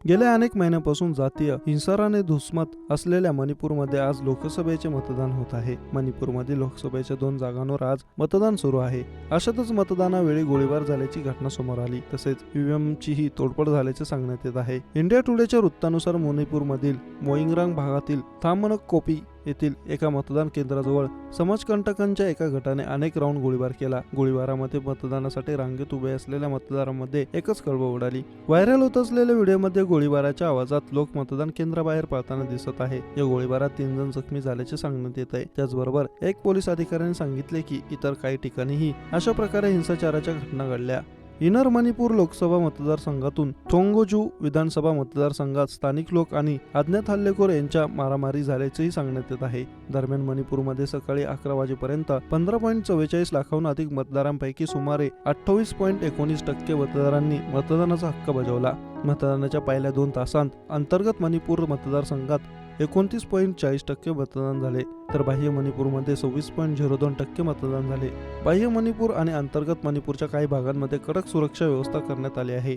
गेल्या अनेक महिन्यांपासून जातीय हिंसाराने धुसमत असलेल्या मणिपूरमध्ये आज लोकसभेचे मतदान होत आहे। मणिपूरमध्ये लोकसभेच्या 2 जागांवर आज मतदान सुरू आहे। अशातच मतदानावेळी गोळीबार झाल्याची घटना समोर आली, तसेच ईव्हीएमचीही तोडफोड झाल्याचे सांगण्यात येत आहे। इंडिया टुडेच्या वृत्तानुसार मणिपूरमधील मोईंगरांग भागातील थामनकोपी येथील एका मतदान केंद्राजवळ समाजकंटकांच्या एका गटाने अनेक राऊंड गोळीबार केला। गोळीबारामध्ये मतदानासाठी रांगेत उभे असलेल्या मतदारांमध्ये एकच खळबळ उडाली। व्हायरल होत असलेल्या व्हिडिओमध्ये गोळीबाराच्या आवाजात लोक मतदान केंद्राबाहेर पळताना दिसत आहे। या गोळीबारात 3 जण जखमी झाल्याचे सांगण्यात येत आहे। त्याचबरोबर एक पोलीस अधिकाऱ्याने सांगितले की इतर काही ठिकाणीही अशा प्रकारे हिंसाचाराच्या घटना घडल्या। इनर मणिपूर लोकसभा मतदारसंघातून थोंगोजू विधानसभा मतदारसंघात स्थानिक लोक आणि अज्ञात हल्लेखोर यांच्या मारामारी झाल्याचेही सांगण्यात येत आहे। दरम्यान मणिपूरमध्ये सकाळी 11 वाजेपर्यंत 15.44 लाखाहून अधिक मतदारांपैकी सुमारे 28.19% मतदारांनी मतदानाचा हक्क बजावला। मतदानाच्या पहिल्या 2 तासांत अंतर्गत मणिपूर मतदारसंघात 29.40% मतदान झाले, तर बाह्य मणिपूरमध्ये 26.02% मतदान झाले। बाह्य मणिपूर आणि अंतर्गत मणिपूरच्या काही भागांमध्ये कडक सुरक्षा व्यवस्था करण्यात आली आहे।